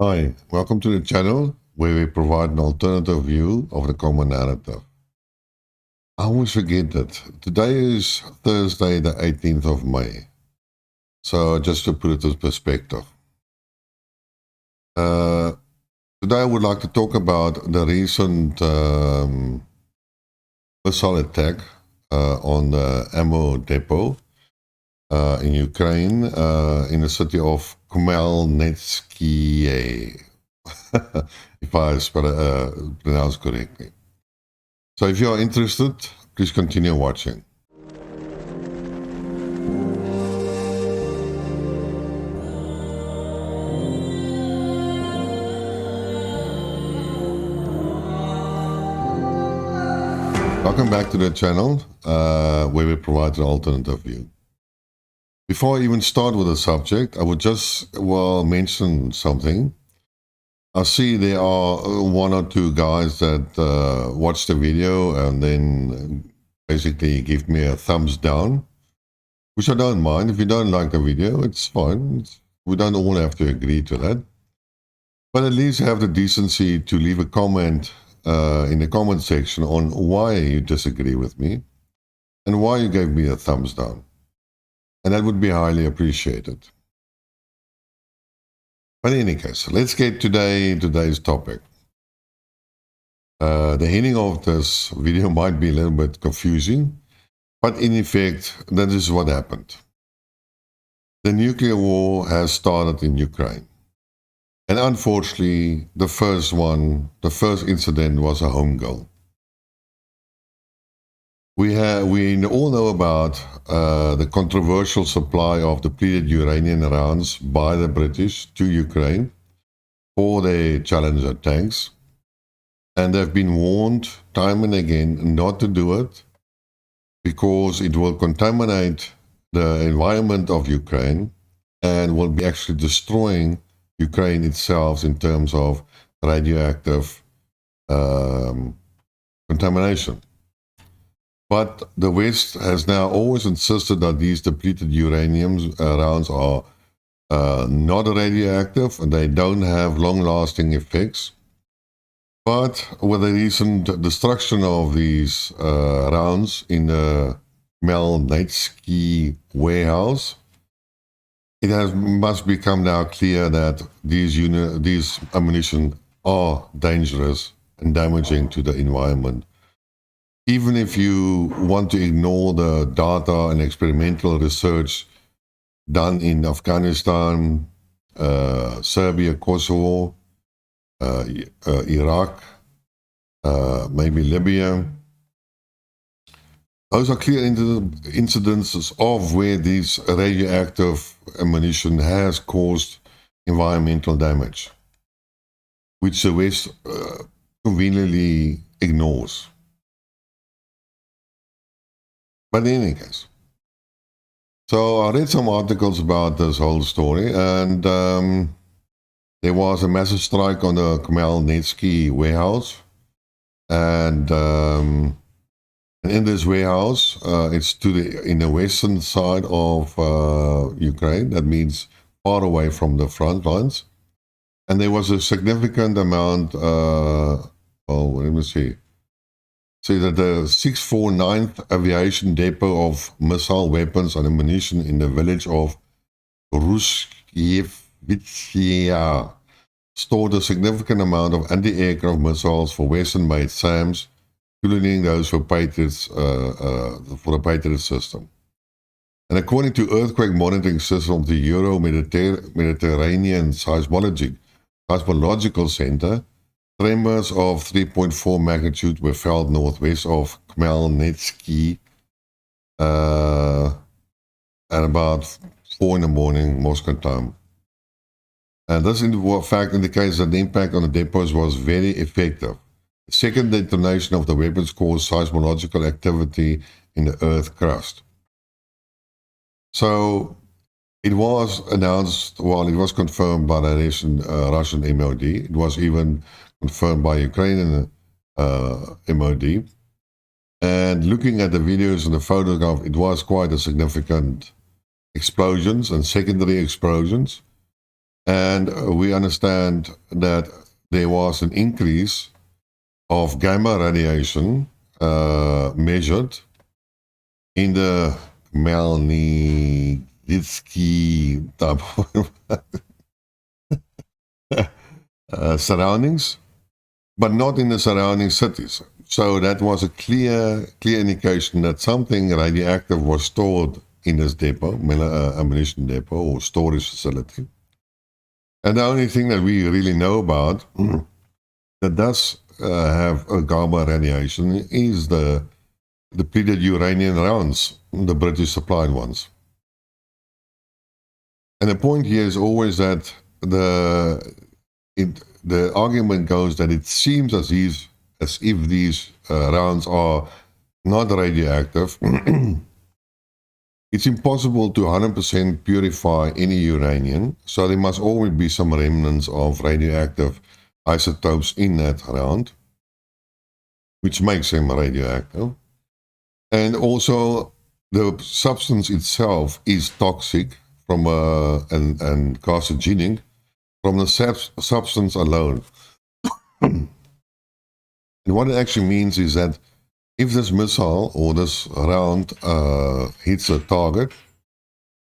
Hi, welcome to the channel where we provide an alternative view of the common narrative. I always forget that today is Thursday, the 18th of May. So just to put it in perspective. Today I would like to talk about the recent missile attack on the ammo depot in Ukraine, in the city of Khmelnytsky, if I pronounce correctly. So if you are interested, please continue watching. Welcome back to the channel where we provide an alternative view. Before I even start with the subject, I would just mention something. I see there are one or two guys that watch the video and then basically give me a thumbs down, which I don't mind. If you don't like the video, it's fine. We don't all have to agree to that. But at least have the decency to leave a comment in the comment section on why you disagree with me and why you gave me a thumbs down. And that would be highly appreciated. But in any case, let's get today's topic. The heading of this video might be a little bit confusing, but in effect, that is what happened. The nuclear war has started in Ukraine. And unfortunately, the first incident was a home goal. We all know about the controversial supply of depleted uranium rounds by the British to Ukraine for their Challenger tanks. And they've been warned time and again not to do it because it will contaminate the environment of Ukraine and will be actually destroying Ukraine itself in terms of radioactive contamination. But the West has now always insisted that these depleted uranium rounds are not radioactive and they don't have long-lasting effects. But with the recent destruction of these rounds in the Khmelnytsky warehouse, it must become now clear that these ammunition are dangerous and damaging to the environment. Even if you want to ignore the data and experimental research done in Afghanistan, Serbia, Kosovo, Iraq, maybe Libya, those are clear incidences of where this radioactive ammunition has caused environmental damage, which the West conveniently ignores. But in any case, so I read some articles about this whole story, and there was a massive strike on the Khmelnytsky warehouse, and in this warehouse, it's in the western side of Ukraine. That means far away from the front lines, and there was a significant amount. Let me see. See that the 649th Aviation Depot of Missile Weapons and Ammunition in the village of Rushkevitsia stored a significant amount of anti-aircraft missiles for Western-made SAMs, including those for Patriots, for the Patriot system. And according to earthquake monitoring system of the Euro-Mediterranean Seismological Center, tremors of 3.4 magnitude were felt northwest of Khmelnytsky at about 4 in the morning Moscow time. And this in fact indicates that the impact on the depots was very effective. The second detonation of the weapons caused seismological activity in the earth crust. So it was announced, it was confirmed by the Russian MOD. It was even confirmed by Ukrainian MOD. And looking at the videos and the photograph, it was quite a significant explosions and secondary explosions. And we understand that there was an increase of gamma radiation measured in the Melnitsky type of surroundings, but not in the surrounding cities. So that was a clear indication that something radioactive was stored in this depot, ammunition depot or storage facility. And the only thing that we really know about that does have a gamma radiation is the depleted uranium rounds, the British supplied ones. And the point here is always that the argument goes that it seems as if these rounds are not radioactive. It's impossible to 100% purify any uranium, so there must always be some remnants of radioactive isotopes in that round, which makes them radioactive. And also, the substance itself is toxic from and carcinogenic from the substance alone. And what it actually means is that if this missile or this round hits a target,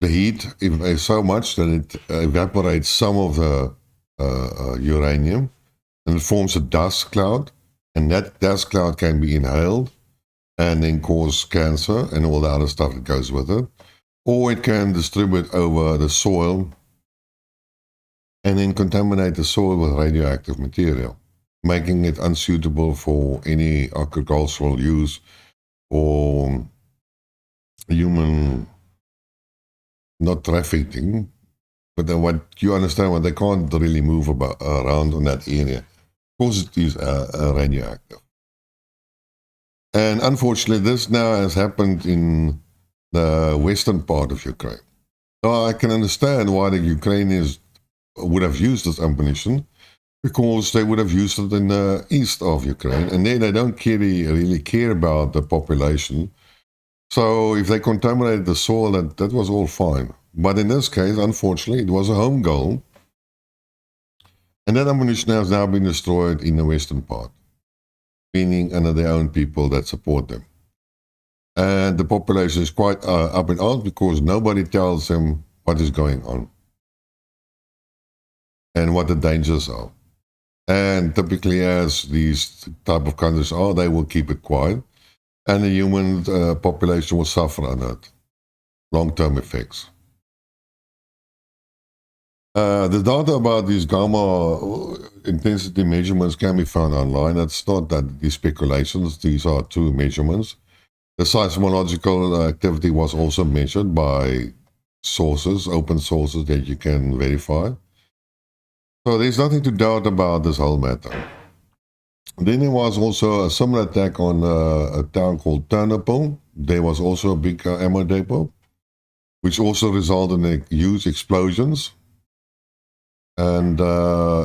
the heat is so much that it evaporates some of the uranium and it forms a dust cloud. And that dust cloud can be inhaled and then cause cancer and all the other stuff that goes with it. Or it can distribute over the soil and then contaminate the soil with radioactive material, making it unsuitable for any agricultural use or human, not trafficking, but then what you understand, what they can't really move around in that area, because it is radioactive. And unfortunately, this now has happened in the western part of Ukraine. Now, I can understand why the Ukrainians would have used this ammunition, because they would have used it in the east of Ukraine, and then they don't really care about the population. So if they contaminated the soil, that was all fine. But in this case, unfortunately, it was a home goal, and that ammunition has now been destroyed in the western part, meaning under their own people that support them. And the population is quite up and out because nobody tells them what is going on and what the dangers are. And typically, as these type of countries are, they will keep it quiet, and the human population will suffer under it. Long-term effects. The data about these gamma intensity measurements can be found online. That's not that these speculations. These are true measurements. The seismological activity was also measured by sources, open sources that you can verify. So there's nothing to doubt about this whole matter. Then there was also a similar attack on a town called Ternopil. There was also a big ammo depot, which also resulted in huge explosions and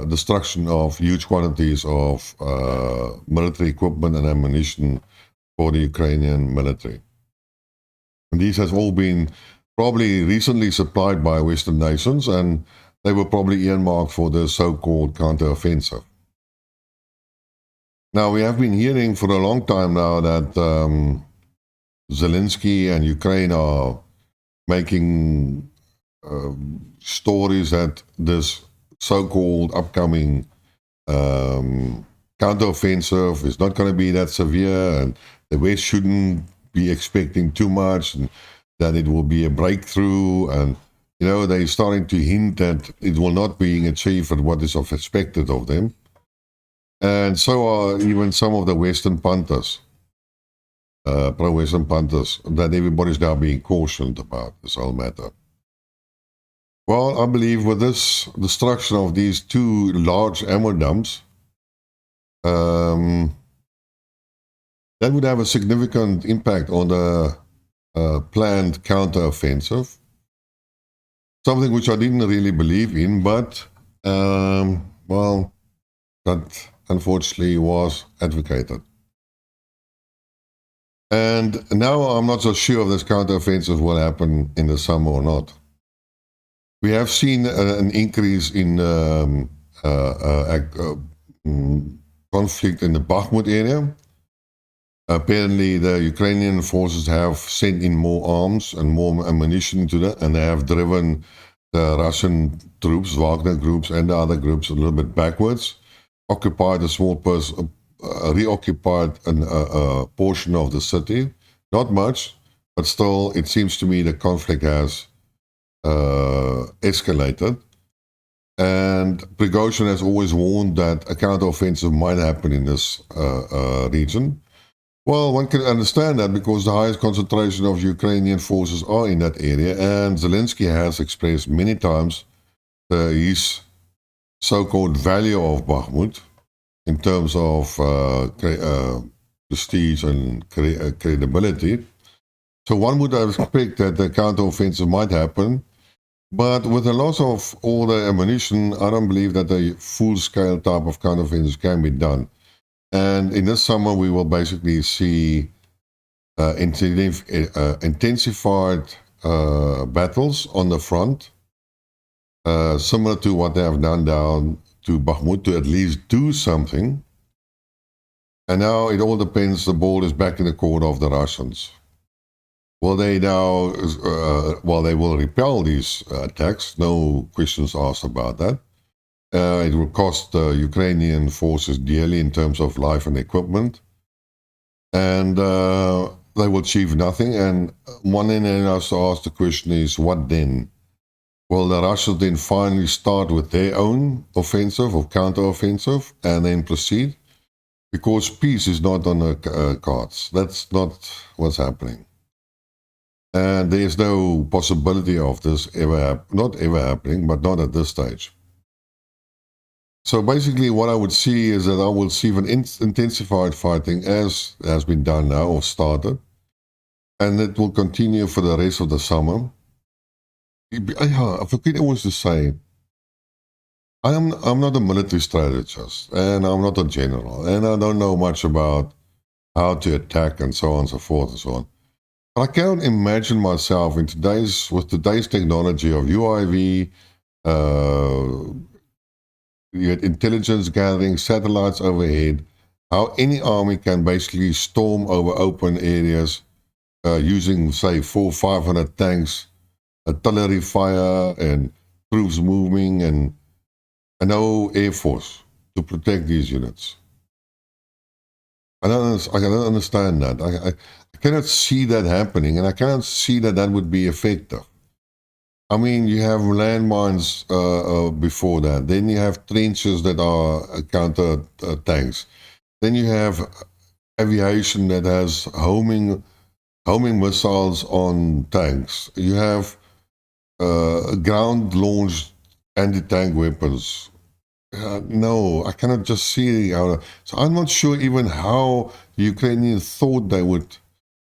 destruction of huge quantities of military equipment and ammunition for the Ukrainian military. And these have all been probably recently supplied by Western nations, and they were probably earmarked for the so-called counteroffensive. Now, we have been hearing for a long time now that Zelensky and Ukraine are making stories that this so-called upcoming counteroffensive is not going to be that severe, and the West shouldn't be expecting too much, and that it will be a breakthrough. And, you know, they're starting to hint that it will not be achieved at what is expected of them. And so are even some of the Western punters, pro-Western punters, that everybody's now being cautioned about this whole matter. Well, I believe with this destruction of these two large ammo dumps, that would have a significant impact on the planned counteroffensive. Something which I didn't really believe in, but, well, that unfortunately was advocated. And now I'm not so sure if this counteroffensive will happen in the summer or not. We have seen an increase in conflict in the Bakhmut area. Apparently, the Ukrainian forces have sent in more arms and more ammunition to them, and they have driven the Russian troops, Wagner groups, and the other groups a little bit backwards, occupied a small reoccupied a portion of the city. Not much, but still, it seems to me the conflict has escalated. And Prigozhin has always warned that a counteroffensive might happen in this region. Well, one can understand that because the highest concentration of Ukrainian forces are in that area, and Zelensky has expressed many times his so-called value of Bakhmut in terms of prestige and credibility. So one would expect that the counteroffensive might happen, but with the loss of all the ammunition, I don't believe that a full-scale type of counteroffensive can be done. And in this summer, we will basically see intensified battles on the front, similar to what they have done down to Bakhmut, to at least do something. And now it all depends, the ball is back in the court of the Russians. Will they now, they will repel these attacks, no questions asked about that. It will cost the Ukrainian forces dearly in terms of life and equipment. And they will achieve nothing. And one thing that has to ask the question is, what then? Will the Russians then finally start with their own offensive or counter-offensive and then proceed? Because peace is not on the cards. That's not what's happening. And there's no possibility of this not ever happening, but not at this stage. So basically what I would see is that I will see an intensified fighting as has been done now or started. And it will continue for the rest of the summer. I forget always to say, I'm not a military strategist, and I'm not a general, and I don't know much about how to attack and so on and so forth and so on. But I cannot imagine myself with today's technology of UIV, you had intelligence gathering, satellites overhead, how any army can basically storm over open areas using, say, 400-500 tanks, artillery fire, and troops moving, and no air force to protect these units. I cannot understand that. I cannot see that happening, and I cannot see that that would be effective. I mean, you have landmines before that. Then you have trenches that are counter tanks. Then you have aviation that has homing missiles on tanks. You have ground-launched anti-tank weapons. No, I cannot just see how. So I'm not sure even how the Ukrainians thought they would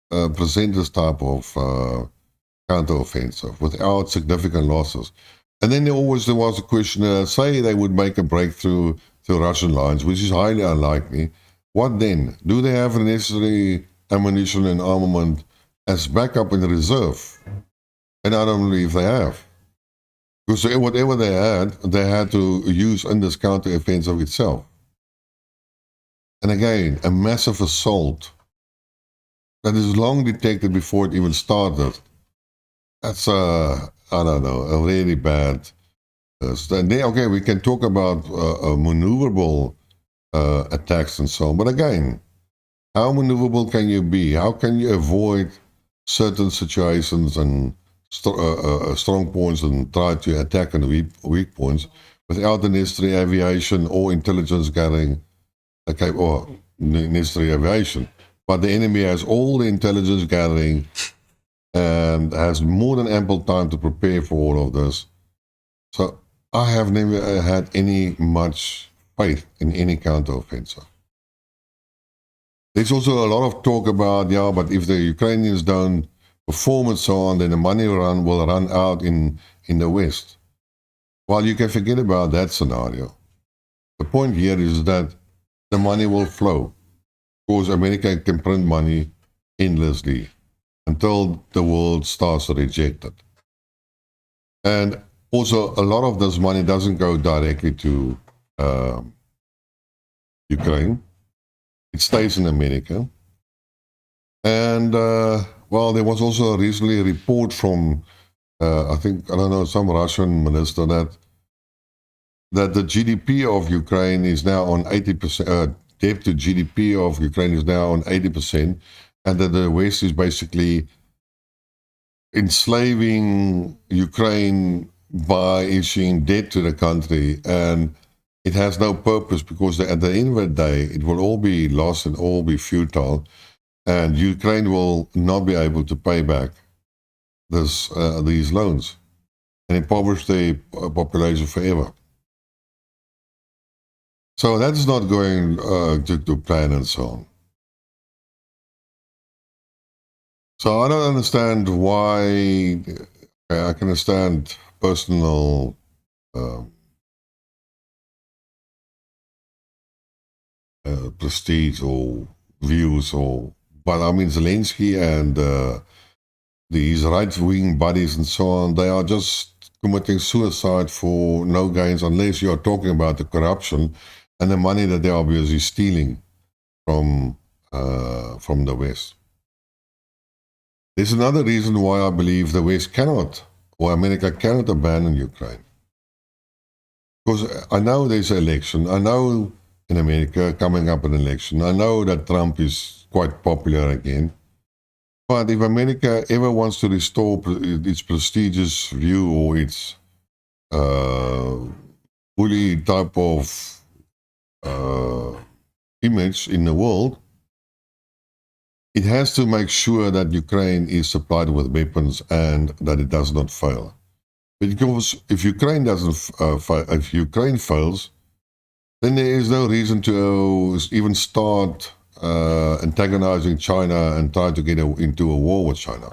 present this type of counteroffensive without significant losses. And then there was a question, say they would make a breakthrough through Russian lines, which is highly unlikely. What then? Do they have the necessary ammunition and armament as backup in reserve? And I don't believe they have. Because whatever they had to use in this counteroffensive itself. And again, a massive assault that is long detected before it even started. That's, I don't know, a really bad. Okay, we can talk about maneuverable attacks and so on. But again, how maneuverable can you be? How can you avoid certain situations and strong points and try to attack on the weak points without the necessary aviation or intelligence gathering, okay, or necessary aviation? But the enemy has all the intelligence gathering and has more than ample time to prepare for all of this. So I have never had any much faith in any counteroffensive. There's also a lot of talk about, yeah, but if the Ukrainians don't perform and so on, then the money will run out in the West. Well, you can forget about that scenario. The point here is that the money will flow. Of course, America can print money endlessly until the world starts to reject it. And also, a lot of this money doesn't go directly to Ukraine. It stays in America. And, well, there was also recently a report from, I don't know, some Russian minister that the GDP of Ukraine is now on 80%, debt to GDP of Ukraine is now on 80%, and that the West is basically enslaving Ukraine by issuing debt to the country, and it has no purpose because at the end of the day, it will all be lost and all be futile, and Ukraine will not be able to pay back these loans and impoverish the population forever. So that's not going to plan and so on. So I don't understand why. I can understand personal prestige or views, but I mean Zelensky and these right-wing buddies and so on, they are just committing suicide for no gains, unless you are talking about the corruption and the money that they are obviously stealing from the West. There's another reason why I believe the West cannot, or America cannot abandon Ukraine. Because I know there's an election. I know in America coming up an election. I know that Trump is quite popular again. But if America ever wants to restore its prestigious view or its fully type of image in the world, it has to make sure that Ukraine is supplied with weapons and that it does not fail. Because if Ukraine doesn't, if Ukraine fails, then there is no reason to even start antagonizing China and try to get into a war with China.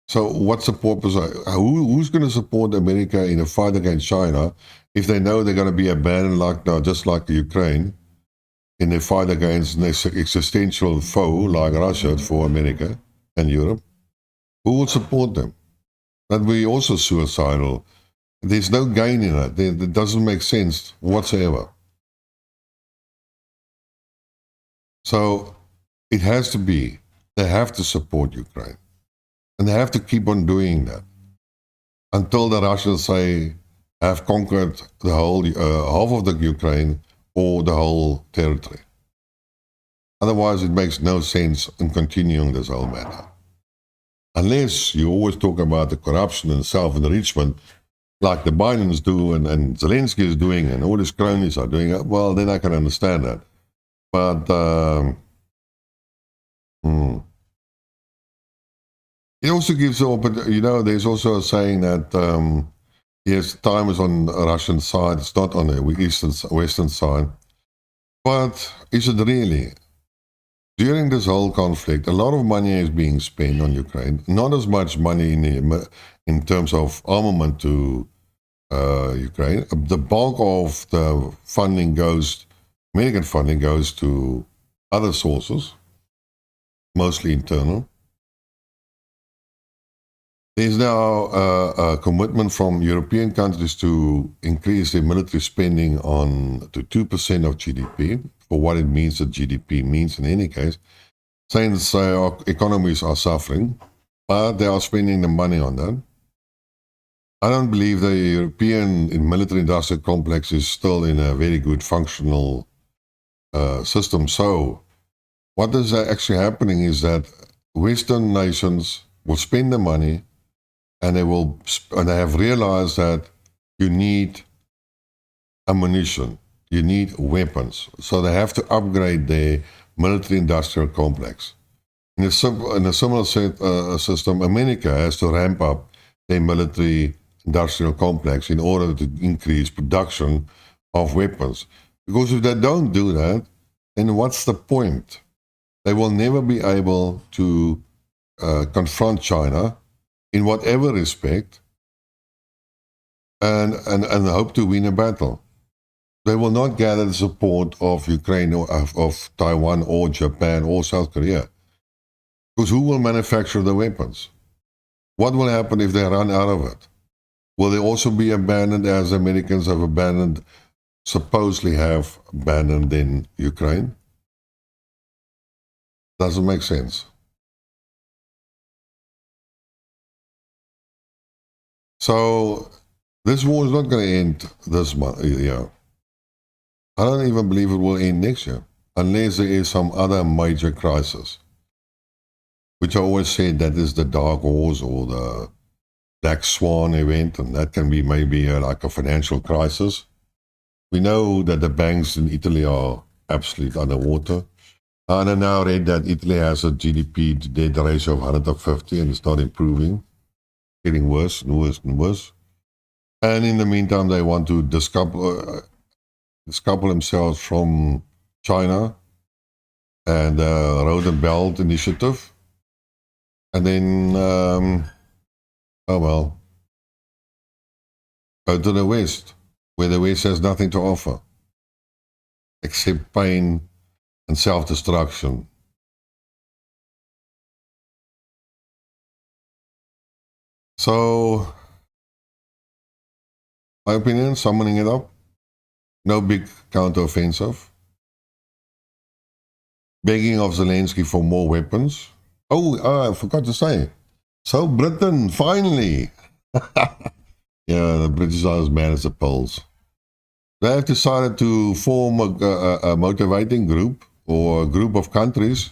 So what's the purpose? Who's going to support America in a fight against China if they know they're going to be abandoned like now, just like Ukraine, in a fight against an existential foe like Russia for America and Europe? Who will support them? That would be also suicidal. There's no gain in it. It doesn't make sense whatsoever. So it has to be, they have to support Ukraine. And they have to keep on doing that until the Russians say, have conquered the whole, half of the Ukraine or the whole territory. Otherwise, it makes no sense in continuing this whole matter. Unless you always talk about the corruption and self-enrichment, like the Bidens do and Zelensky is doing and all his cronies are doing, well, then I can understand that. But it also gives, there's also a saying that, yes, time is on the Russian side, it's not on the western side. But is it really? During this whole conflict, a lot of money is being spent on Ukraine. Not as much money in terms of armament to Ukraine. The bulk of the funding American funding goes to other sources, mostly internal. There's now a commitment from European countries to increase their military spending to 2% of GDP, for what it means that GDP means in any case, since our economies are suffering, but they are spending the money on that. I don't believe the European military-industrial complex is still in a very good functional system. So what is actually happening is that Western nations will spend the money, and they have realized that you need ammunition, you need weapons, so they have to upgrade their military-industrial complex. In a similar system, America has to ramp up their military-industrial complex in order to increase production of weapons. Because if they don't do that, then what's the point? They will never be able to confront China in whatever respect and hope to win a battle. They will not gather the support of Ukraine or of Taiwan or Japan or South Korea. Because who will manufacture the weapons? What will happen if they run out of it? Will they also be abandoned as Americans have abandoned, supposedly have abandoned in Ukraine? Doesn't make sense. So this war is not going to end this month. Yeah. I don't even believe it will end next year, unless there is some other major crisis, which I always said that is the dark horse or the black swan event, and that can be maybe like a financial crisis. We know that the banks in Italy are absolutely underwater. And I now read that Italy has a GDP to debt ratio of 150 and it's not improving, getting worse and worse and worse. And in the meantime, they want to decouple themselves from China and the Road and Belt Initiative. And then, oh well, go to the West, where the West has nothing to offer except pain and self-destruction. So, my opinion, summoning it up, no big counteroffensive, begging of Zelensky for more weapons. Oh, I forgot to say. So Britain, finally. Yeah, the British are as mad as the Poles. They have decided to form a motivating group or a group of countries.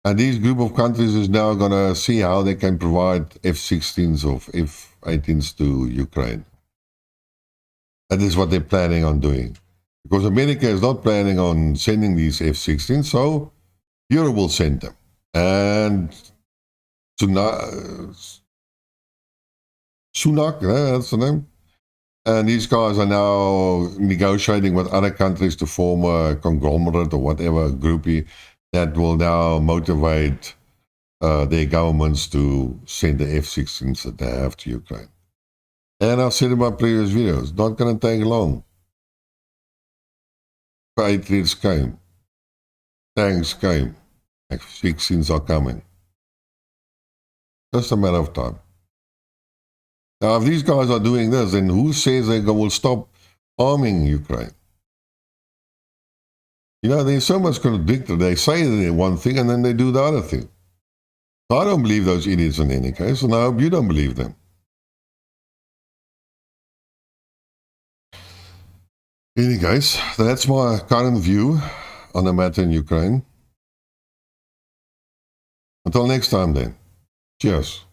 And this group of countries is now going to see how they can provide F-16s or F-18s to Ukraine. That is what they're planning on doing. Because America is not planning on sending these F-16s, so Europe will send them. And Sunak, that's the name. And these guys are now negotiating with other countries to form a conglomerate or whatever groupie that will now motivate their governments to send the F-16s that they have to Ukraine. And I've said in my previous videos, not going to take long. Patriots came. Tanks came. F-16s are coming. Just a matter of time. Now, if these guys are doing this, then who says they will stop arming Ukraine? You know, there's so much contradictory. They say they one thing and then they do the other thing. So I don't believe those idiots in any case, and I hope you don't believe them. In any case, that's my current view on the matter in Ukraine. Until next time then. Cheers.